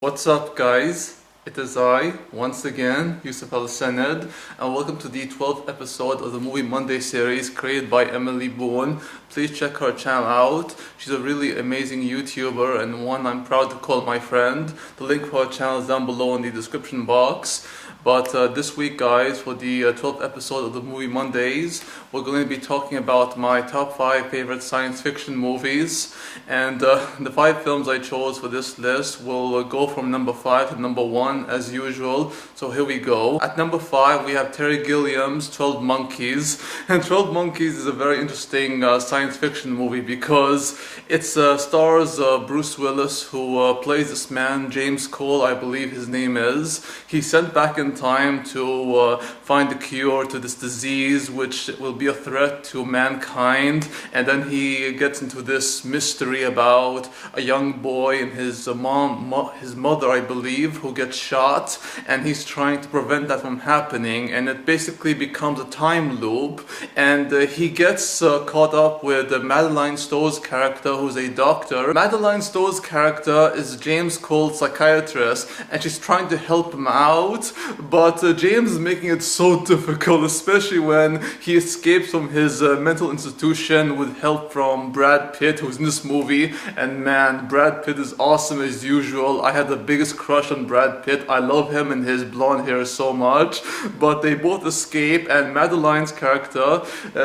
What's up, guys? It is I, once again, Yusuf Al-Sanad, and welcome to the 12th episode of the Movie Monday series created by Emily Boone. Please check her channel out. She's a really amazing YouTuber and one I'm proud to call my friend. The link for her channel is down below in the description box. But this week, guys, for the 12th episode of the Movie Mondays, we're going to be talking about my top 5 favorite science fiction movies. And the 5 films I chose for this list will go from number 5 to number 1 as usual. So here we go. At number 5, we have Terry Gilliam's 12 Monkeys. And 12 Monkeys is a very interesting science fiction movie because it stars Bruce Willis, who plays this man, James Cole, I believe his name is. He's sent back in time to find a cure to this disease which will be a threat to mankind, and then he gets into this mystery about a young boy and his mother, I believe, who gets shot, and he's trying to prevent that from happening, and it basically becomes a time loop, and he gets caught up with Madeline Stowe's character, who's a doctor. Madeline Stowe's character is James Cole's psychiatrist, and she's trying to help him out, but James is making it so difficult, especially when he escapes from his mental institution with help from Brad Pitt, who's in this movie. And man, Brad Pitt is awesome as usual. I had the biggest crush on Brad Pitt. I love him and his blonde hair so much. But they both escape, and Madeline's character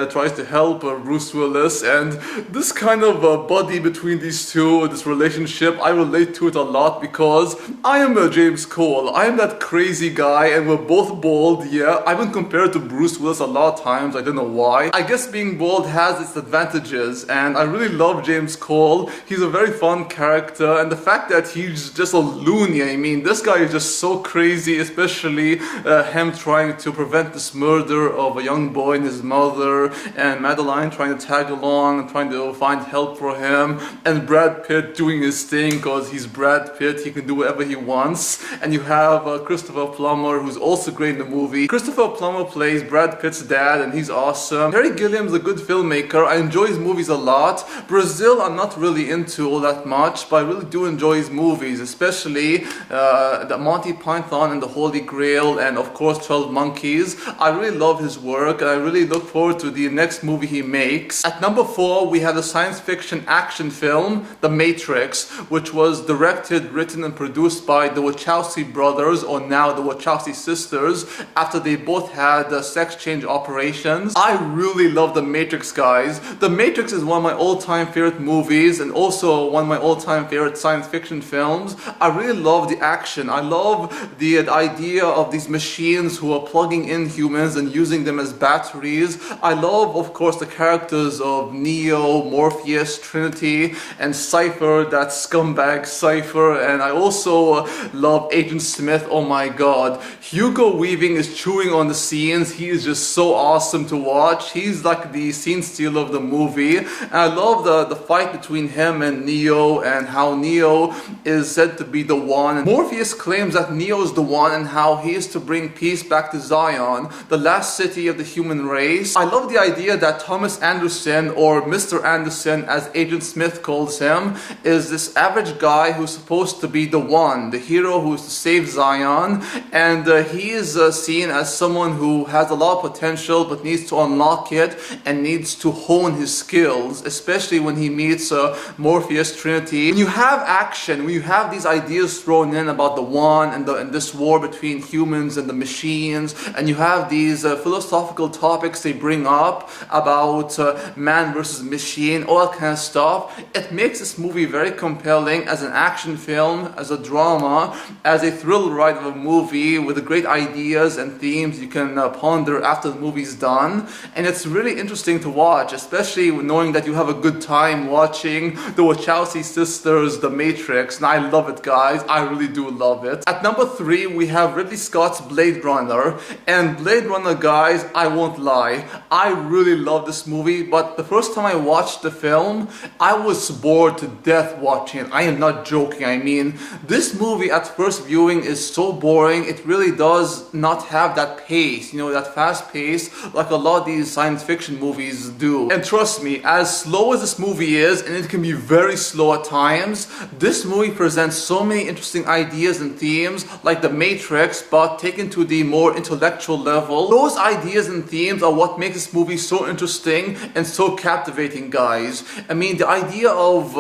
tries to help Bruce Willis. And this kind of buddy between these two, this relationship, I relate to it a lot because I am James Cole. I am that crazy guy, and we're both bald. Yeah, I've been compared to Bruce Willis a lot of times. I don't know why. I guess being bald has its advantages, and I really love James Cole. He's a very fun character, and the fact that he's just a loony, I mean, this guy is just so crazy, especially him trying to prevent this murder of a young boy and his mother, and Madeline trying to tag along and trying to find help for him, and Brad Pitt doing his thing because he's Brad Pitt. He can do whatever he wants. And you have Christopher Plummer, who's also great in the movie. Christopher Plummer plays Brad Pitt's dad, and he's awesome. Terry Gilliam's a good filmmaker. I enjoy his movies a lot. Brazil, I'm not really into all that much, but I really do enjoy his movies, especially the Monty Python and the Holy Grail, and of course 12 Monkeys. I really love his work, and I really look forward to the next movie he makes. At number 4, we have the science fiction action film, The Matrix, which was directed, written, and produced by the Wachowski brothers, or now the Wachowski sisters, after they both had sex change operations. I really love The Matrix, guys. The Matrix is one of my all-time favorite movies, and also one of my all-time favorite science fiction films. I really love the action. I love the idea of these machines who are plugging in humans and using them as batteries. I love, of course, the characters of Neo, Morpheus, Trinity, and Cypher, that scumbag Cypher, and I also love Agent Smith. Oh my god. Hugo Weaving is chewing on the scenes. He is just so awesome to watch. He's like the scene stealer of the movie. And I love the fight between him and Neo, and how Neo is said to be the one. Morpheus claims that Neo is the one, and how he is to bring peace back to Zion, the last city of the human race. I love the idea that Thomas Anderson, or Mr. Anderson as Agent Smith calls him, is this average guy who's supposed to be the one, the hero who is to save Zion, and he is seen as someone who has a lot of potential but needs to unlock it and needs to hone his skills, especially when he meets Morpheus, Trinity. When you have action, when you have these ideas thrown in about the one and this war between humans and the machines, and you have these philosophical topics they bring up about man versus machine, all that kind of stuff, it makes this movie very compelling as an action film, as a drama, as a thrill ride of a movie with great ideas and themes you can ponder after the movie's done. And it's really interesting to watch, especially knowing that you have a good time watching the Wachowski sisters, The Matrix. And I love it, guys. I really do love it. it. At number 3, we have Ridley Scott's Blade Runner. And Blade Runner, guys, I won't lie, I really love this movie, but the first time I watched the film, I was bored to death watching it. I am not joking. I mean, this movie at first viewing is so boring. It really does not have that pace, you know, that fast pace like a lot of these science fiction movies do. And trust me, as slow as this movie is, and it can be very slow at times, this movie presents so many interesting ideas and themes like the Matrix, but taken to the more intellectual level. Those ideas and themes are what makes this movie so interesting and so captivating, guys. I mean, the idea of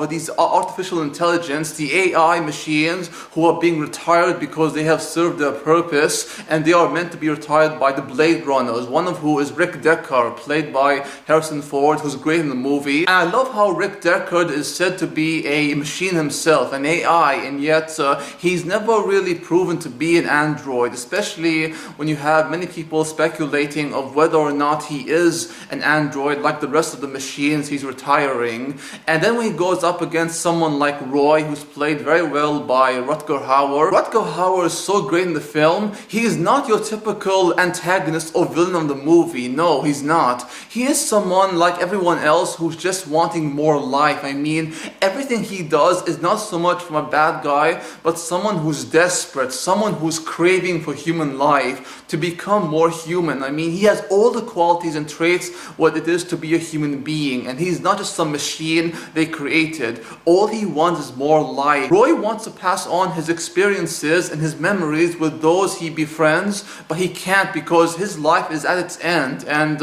these artificial intelligence, the AI machines who are being retired because they have served their purpose, and they are meant to be retired by the Blade Runners, one of who is Rick Deckard, played by Harrison Ford, who's great in the movie. And I love how Rick Deckard is said to be a machine himself, an AI, and yet he's never really proven to be an android, especially when you have many people speculating of whether or not he is an android like the rest of the machines he's retiring. And then when he goes up against someone like Roy, who's played very well by Rutger Hauer. Rutger Hauer is so great in the film. He is not your typical antagonist or villain of the movie. No, he's not. He is someone like everyone else who's just wanting more life. I mean, everything he does is not so much from a bad guy, but someone who's desperate, someone who's craving for human life, to become more human. I mean, he has all the qualities and traits what it is to be a human being, and he's not just some machine they created. All he wants is more life. Roy wants to pass on his experiences and his memories with those he befriends, but he can't because his life is at its end. And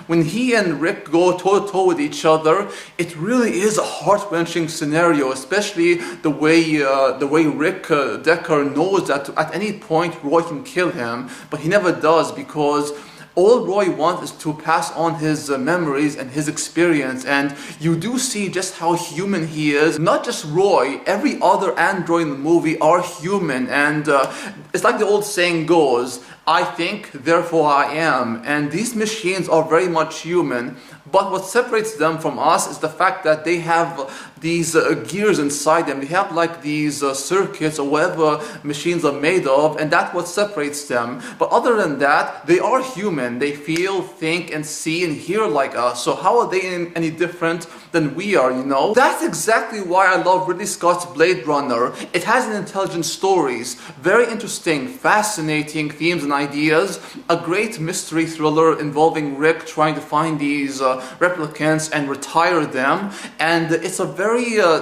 when he and Rick go toe-to-toe with each other, it really is a heart-wrenching scenario, especially the way Rick Deckard knows that at any point Roy can kill him, but he never does, because all Roy wants is to pass on his memories and his experience. And you do see just how human he is. Not just Roy, every other android in the movie are human. And it's like the old saying goes, I think, therefore I am. And these machines are very much human. But what separates them from us is the fact that they have these gears inside them. They have like these circuits or whatever machines are made of, and that's what separates them. But other than that, they are human. They feel, think, and see and hear like us. So how are they any different than we are, you know? That's exactly why I love Ridley Scott's Blade Runner. It has an intelligent stories, very interesting, fascinating themes and ideas, a great mystery thriller involving Rick trying to find these replicants and retire them, and it's a very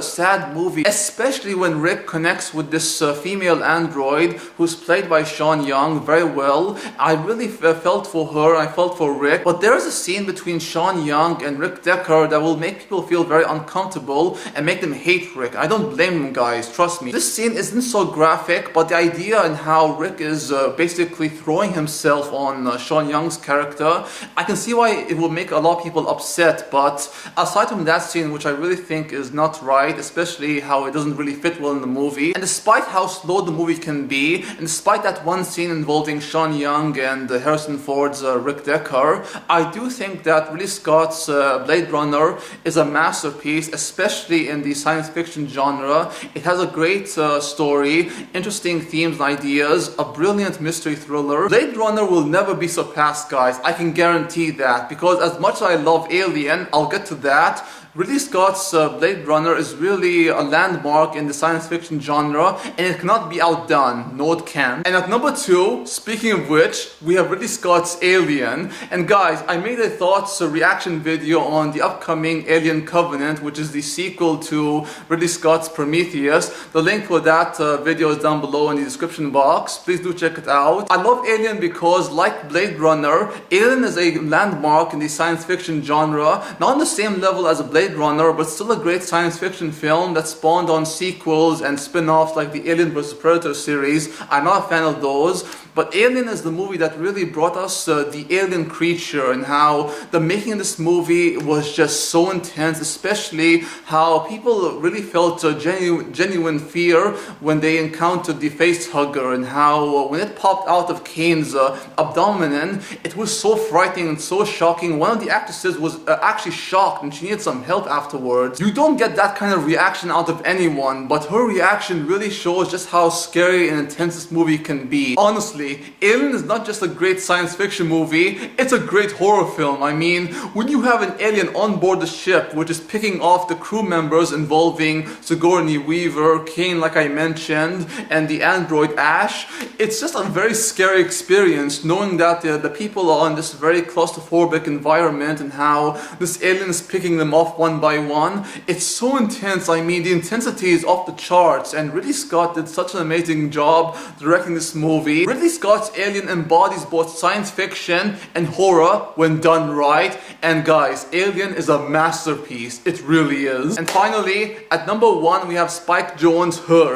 sad movie, especially when Rick connects with this female android who's played by Sean Young very well. I really felt for her, I felt for Rick, but there is a scene between Sean Young and Rick Deckard that will make people feel very uncomfortable and make them hate Rick. I don't blame them, guys, trust me. This scene isn't so graphic, but the idea and how Rick is basically throwing himself on Sean Young's character, I can see why it will make a lot of people upset. But aside from that scene, which I really think is not right, especially how it doesn't really fit well in the movie, and despite how slow the movie can be, and despite that one scene involving Sean Young and Harrison Ford's Rick Deckard, I do think that Ridley Scott's Blade Runner is a masterpiece, especially in the science fiction genre. It has a great story, interesting themes and ideas, a brilliant mystery thriller. Blade Runner will never be surpassed, guys. I can guarantee that, because as much as I love Alien, I'll get to that, Ridley Scott's Blade Runner is really a landmark in the science fiction genre, and it cannot be outdone. No, it can't. And at number 2, speaking of which, we have Ridley Scott's Alien. And guys, I made a thoughts reaction video on the upcoming Alien Covenant, which is the sequel to Ridley Scott's Prometheus. The link for that video is down below in the description box. Please do check it out. I love Alien because, like Blade Runner, Alien is a landmark in the science fiction genre, not on the same level as a Blade Runner, but still a great science fiction film that spawned on sequels and spin-offs like the Alien vs Predator series. I'm not a fan of those, but Alien is the movie that really brought us the alien creature, and how the making of this movie was just so intense, especially how people really felt genuine fear when they encountered the face hugger, and how when it popped out of Kane's abdomen, it was so frightening and so shocking. One of the actresses was actually shocked and she needed some help. help afterwards. You don't get that kind of reaction out of anyone, but her reaction really shows just how scary and intense this movie can be. Honestly, Alien is not just a great science fiction movie, it's a great horror film. I mean, when you have an alien on board the ship which is picking off the crew members involving Sigourney Weaver, Kane like I mentioned, and the android Ash, it's just a very scary experience knowing that the people are in this very claustrophobic environment and how this alien is picking them off one by one. It's so intense. I mean, the intensity is off the charts, and Ridley Scott did such an amazing job directing this movie. Ridley Scott's Alien embodies both science fiction and horror when done right, and guys, Alien is a masterpiece. It really is. And finally, at number 1 we have Spike Jonze's Her.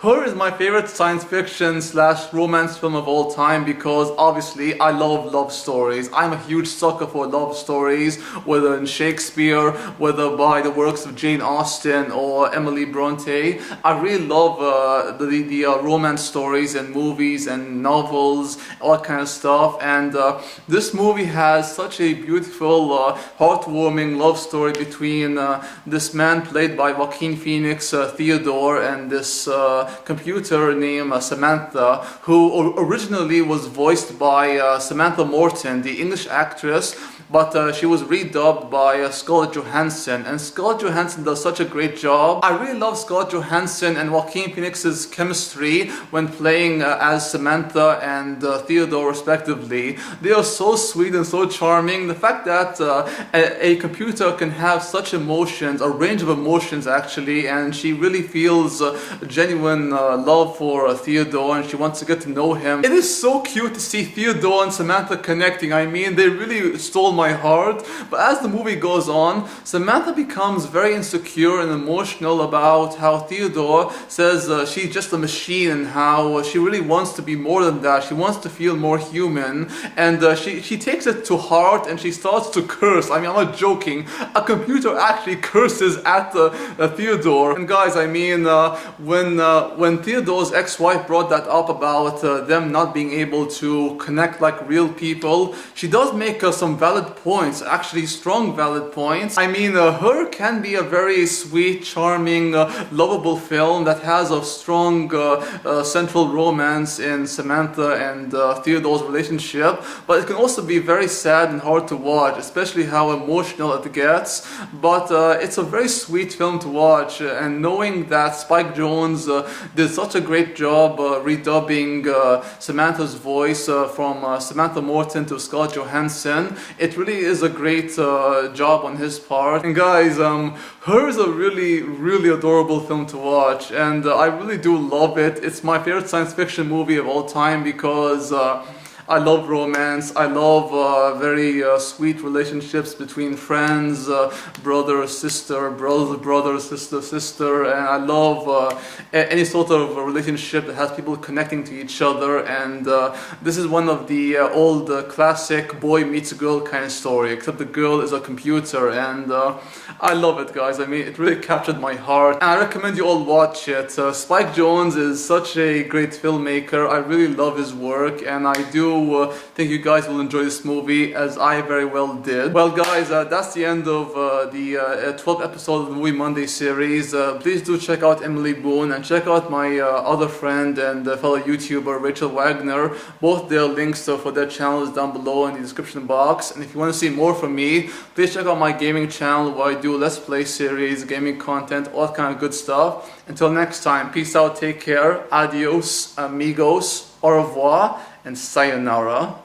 Her is my favorite science fiction / romance film of all time because obviously I love love stories. I'm a huge sucker for love stories, whether in Shakespeare, whether by the works of Jane Austen or Emily Bronte. I really love the romance stories and movies and novels, all that kind of stuff. And this movie has such a beautiful, heartwarming love story between this man played by Joaquin Phoenix, Theodore, and this computer named Samantha, who originally was voiced by Samantha Morton, the English actress, but she was redubbed by Scarlett Johansson, and Scarlett Johansson does such a great job. I really love Scarlett Johansson and Joaquin Phoenix's chemistry when playing as Samantha and Theodore respectively. They are so sweet and so charming. The fact that a computer can have such emotions, a range of emotions actually, and she really feels genuine love for Theodore and she wants to get to know him. It is so cute to see Theodore and Samantha connecting. I mean, they really stole my heart. But as the movie goes on, Samantha becomes very insecure and emotional about how Theodore says she's just a machine and how she really wants to be more than that. She wants to feel more human, and she takes it to heart and she starts to curse. I mean, I'm not joking. A computer actually curses at Theodore. And guys, I mean, when Theodore's ex-wife brought that up about them not being able to connect like real people, she does make some valid points, actually strong valid points. I mean, Her can be a very sweet, charming, lovable film that has a strong central romance in Samantha and Theodore's relationship, but it can also be very sad and hard to watch, especially how emotional it gets. But it's a very sweet film to watch, and knowing that Spike Jonze did such a great job redubbing Samantha's voice from Samantha Morton to Scarlett Johansson, it really is a great job on his part. And guys, Her is a really adorable film to watch, and I really do love it. It's my favorite science fiction movie of all time because I love romance. I love very sweet relationships between friends, brother, sister, brother, sister, and I love any sort of relationship that has people connecting to each other. And this is one of the old classic boy meets girl kind of story, except the girl is a computer, and I love it, guys. I mean, it really captured my heart, and I recommend you all watch it. Spike Jonze is such a great filmmaker. I really love his work, and I do think you guys will enjoy this movie as I very well did. Well guys, that's the end of the 12th episode of the Movie Monday series. Please do check out Emily Boone and check out my other friend and fellow YouTuber Rachel Wagner. Both their links for their channels down below in the description box. And if you want to see more from me, please check out my gaming channel where I do Let's Play series, gaming content, all that kind of good stuff. Until next time, peace out, take care, adios, amigos, au revoir, and sayonara.